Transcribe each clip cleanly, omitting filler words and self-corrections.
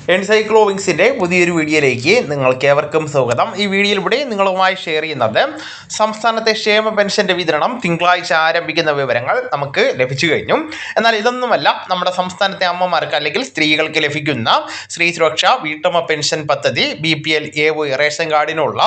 എൻസൈക്ലോവിങ്സിൻ്റെ പുതിയൊരു വീഡിയോയിലേക്ക് നിങ്ങൾക്ക് ഏവർക്കും സ്വാഗതം. ഈ വീഡിയോയിലൂടെ നിങ്ങളുമായി ഷെയർ ചെയ്യുന്നത് സംസ്ഥാനത്തെ ക്ഷേമ പെൻഷൻ്റെ വിതരണം തിങ്കളാഴ്ച ആരംഭിക്കുന്ന വിവരങ്ങൾ നമുക്ക് ലഭിച്ചു കഴിഞ്ഞു. എന്നാൽ ഇതൊന്നുമല്ല നമ്മുടെ സംസ്ഥാനത്തെ അമ്മമാർക്ക് അല്ലെങ്കിൽ സ്ത്രീകൾക്ക് ലഭിക്കുന്ന സ്ത്രീ സുരക്ഷാ വീട്ടമ്മ പെൻഷൻ പദ്ധതി BPL AY റേഷൻ കാർഡിനുള്ള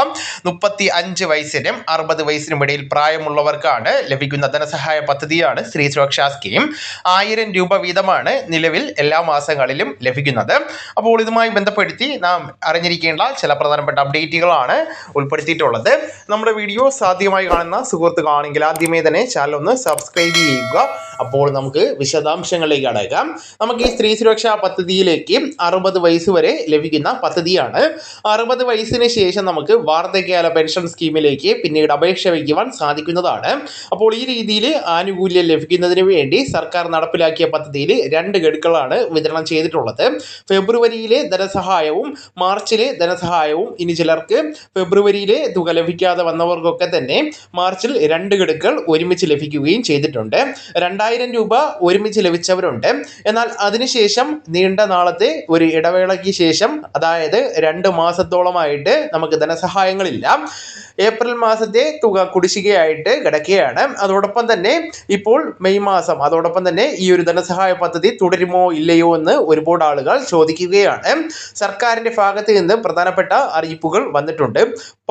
35 വയസ്സിനും 60 വയസ്സിനും ഇടയിൽ പ്രായമുള്ളവർക്കാണ് ലഭിക്കുന്ന ധനസഹായ പദ്ധതിയാണ് സ്ത്രീ സുരക്ഷാ സ്കീം. 1000 രൂപ വീതമാണ് നിലവിൽ എല്ലാ മാസങ്ങളിലും ലഭിക്കുന്നത്. അപ്പോൾ ഇതുമായി ബന്ധപ്പെടുത്തി നാം അറിഞ്ഞിരിക്കേണ്ട ചില പ്രധാനപ്പെട്ട അപ്ഡേറ്റുകളാണ് ഉൾപ്പെടുത്തിയിട്ടുള്ളത്. നമ്മുടെ വീഡിയോ ആദ്യമായി കാണുന്ന സുഹൃത്തുക്കളാണെങ്കിൽ ആദ്യമേ തന്നെ ചാനൽ ഒന്ന് സബ്സ്ക്രൈബ് ചെയ്യുക. അപ്പോൾ നമുക്ക് വിശദാംശങ്ങളിലേക്ക് അടക്കാം. നമുക്ക് ഈ സ്ത്രീ സുരക്ഷാ പദ്ധതിയിലേക്ക് 60 വയസ്സ് വരെ ലഭിക്കുന്ന പദ്ധതിയാണ്. 60 വയസ്സിന് ശേഷം നമുക്ക് വാർദ്ധക്യകാല പെൻഷൻ സ്കീമിലേക്ക് പിന്നീട് അപേക്ഷ വയ്ക്കുവാൻ സാധിക്കുന്നതാണ്. അപ്പോൾ ഈ രീതിയിൽ ആനുകൂല്യം ലഭിക്കുന്നതിന് വേണ്ടി സർക്കാർ നടപ്പിലാക്കിയ പദ്ധതിയിൽ 2 ഗഡുക്കളാണ് വിതരണം ചെയ്തിട്ടുള്ളത്. ഫെബ്രുവരിയിലെ ധനസഹായവും മാർച്ചിലെ ധനസഹായവും. ഇനി ചിലർക്ക് ഫെബ്രുവരിയിലെ തുക ലഭിക്കാതെ വന്നവർക്കൊക്കെ തന്നെ മാർച്ചിൽ 2 ഗഡുക്കൾ ഒരുമിച്ച് ലഭിക്കുകയും ചെയ്തിട്ടുണ്ട്. 2000 രൂപ ഒരുമിച്ച് ലഭിച്ചവരുണ്ട്. എന്നാൽ അതിനുശേഷം നീണ്ട നാളത്തെ ഒരു ഇടവേളയ്ക്ക് ശേഷം, അതായത് 2 മാസത്തോളമായിട്ട് നമുക്ക് ധനസഹായങ്ങളില്ല. ഏപ്രിൽ മാസത്തെ തുക കുടിശ്ശികയായിട്ട് കിടക്കുകയാണ്. അതോടൊപ്പം തന്നെ ഇപ്പോൾ മെയ് മാസം, അതോടൊപ്പം തന്നെ ഈ ഒരു ധനസഹായ പദ്ധതി തുടരുമോ ഇല്ലയോ എന്ന് ഒരുപാട് ആളുകൾ ചോദിക്കുകയാണ്. സർക്കാരിന്റെ ഭാഗത്ത് നിന്ന് പ്രധാനപ്പെട്ട അറിയിപ്പുകൾ വന്നിട്ടുണ്ട്.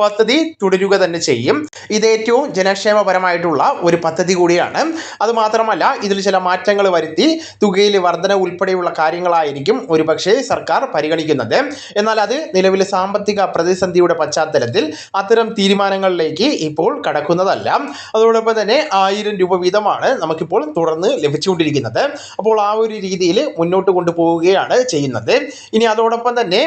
പദ്ധതി തുടരുക തന്നെ ചെയ്യും. ഇത് ഏറ്റവും ജനക്ഷേമപരമായിട്ടുള്ള ഒരു പദ്ധതി കൂടിയാണ്. അതുമാത്രമല്ല, ഇതിൽ ചില മാറ്റങ്ങൾ വരുത്തി തുകയിൽ വർധന ഉൾപ്പെടെയുള്ള കാര്യങ്ങളായിരിക്കും ഒരുപക്ഷെ സർക്കാർ പരിഗണിക്കുന്നത്. എന്നാൽ അത് നിലവിലെ സാമ്പത്തിക പ്രതിസന്ധിയുടെ പശ്ചാത്തലത്തിൽ അത്തരം തീരുമാനങ്ങളിലേക്ക് ഇപ്പോൾ കടക്കുന്നതല്ല. അതോടൊപ്പം തന്നെ 1000 രൂപ വീതമാണ് നമുക്കിപ്പോൾ തുടർന്ന് ലഭിച്ചുകൊണ്ടിരിക്കുന്നത്. അപ്പോൾ ആ ഒരു രീതിയിൽ മുന്നോട്ട് കൊണ്ടുപോവുകയാണ് ചെയ്യുന്നത്. ഇനി അതോടൊപ്പം തന്നെ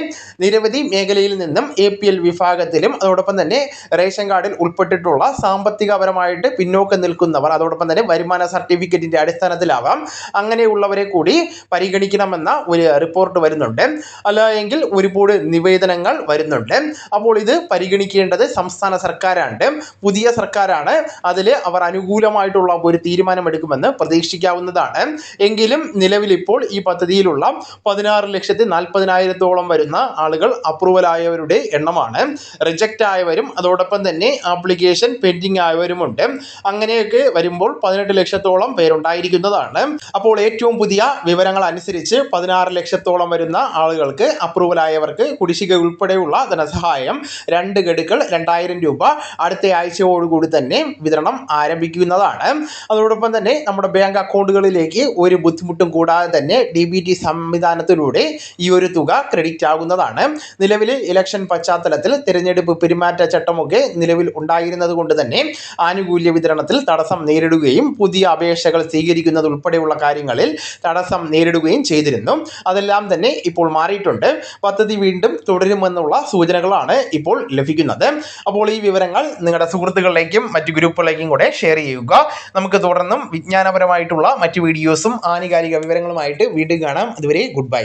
നിരവധി മേഖലയിൽ നിന്നും APL വിഭാഗത്തിലും അതോടൊപ്പം തന്നെ റേഷൻ കാർഡിൽ ഉൾപ്പെട്ടിട്ടുള്ള സാമ്പത്തികപരമായിട്ട് പിന്നോക്കം നിൽക്കുന്നവർ, അതോടൊപ്പം തന്നെ വരുമാന സർട്ടിഫിക്കറ്റിന്റെ അടിസ്ഥാനത്തിലാവാം, അങ്ങനെയുള്ളവരെ കൂടി പരിഗണിക്കണമെന്ന ഒരു റിപ്പോർട്ട് വരുന്നുണ്ട്. അല്ല എങ്കിൽ ഒരുപാട് നിവേദനങ്ങൾ വരുന്നുണ്ട്. അപ്പോൾ ഇത് പരിഗണിക്കേണ്ടത് സംസ്ഥാന സർക്കാരാണ്, പുതിയ സർക്കാരാണ്. അതിൽ അവർ അനുകൂലമായിട്ടുള്ള ഒരു തീരുമാനമെടുക്കുമെന്ന് പ്രതീക്ഷിക്കാവുന്നതാണ്. എങ്കിലും നിലവിൽ ഇപ്പോൾ ഈ പദ്ധതിയിലുള്ള 16,40,000 വരുന്ന ആളുകൾ അപ്രൂവൽ ആയവരുടെ എണ്ണമാണ്. റിജക്റ്റ് ആയവരും അതോടൊപ്പം തന്നെ ആപ്ലിക്കേഷൻ പെൻഡിങ് ആയവരുമുണ്ട്. അങ്ങനെയൊക്കെ വരുമ്പോൾ 18 ലക്ഷത്തോളം പേരുണ്ടായിരിക്കുന്നതാണ്. അപ്പോൾ ഏറ്റവും പുതിയ വിവരങ്ങൾ അനുസരിച്ച് 16 ലക്ഷത്തോളം വരുന്ന ആളുകൾക്ക്, അപ്രൂവൽ ആയവർക്ക് കുടിശ്ശിക ഉൾപ്പെടെയുള്ള ധനസഹായം 2 ഗഡുക്കൾ 2000 രൂപ അടുത്ത ആഴ്ചയോടുകൂടി തന്നെ വിതരണം ആരംഭിക്കുന്നതാണ്. അതോടൊപ്പം തന്നെ നമ്മുടെ ബാങ്ക് അക്കൗണ്ടുകളിലേക്ക് ഒരു ബുദ്ധിമുട്ടും കൂടാതെ തന്നെ DBT സംവിധാനത്തിലൂടെ ഈ ഒരു തുക ക്രെഡിറ്റ് ആകുന്നതാണ്. നിലവിൽ ഇലക്ഷൻ പശ്ചാത്തലത്തിൽ തിരഞ്ഞെടുപ്പ് പെരുമാറ്റച്ചട്ടമൊക്കെ നിലവിൽ ഉണ്ടായിരുന്നത് കൊണ്ട് തന്നെ ആനുകൂല്യ വിതരണത്തിൽ തടസ്സം നേരിടുകയും പുതിയ അപേക്ഷകൾ സ്വീകരിക്കുന്നത് ഉൾപ്പെടെയുള്ള കാര്യങ്ങളിൽ തടസ്സം നേരിടുകയും ചെയ്തിരുന്നു. അതെല്ലാം തന്നെ ഇപ്പോൾ മാറിയിട്ടുണ്ട്. പദ്ധതി വീണ്ടും തുടരുമെന്നുള്ള സൂചനകളാണ് ഇപ്പോൾ ലഭിക്കുന്നത്. അപ്പോൾ ഈ വിവരങ്ങൾ നിങ്ങളുടെ സുഹൃത്തുക്കളിലേക്കും മറ്റു ഗ്രൂപ്പുകളിലേക്കും കൂടെ ഷെയർ ചെയ്യുക. നമുക്ക് തുടർന്നും വിജ്ഞാനപരമായിട്ടുള്ള മറ്റു വീഡിയോസും ആനുകാലിക വിവരങ്ങളുമായിട്ട് വീണ്ടും കാണാം. അതുവരെ ഗുഡ് ബൈ.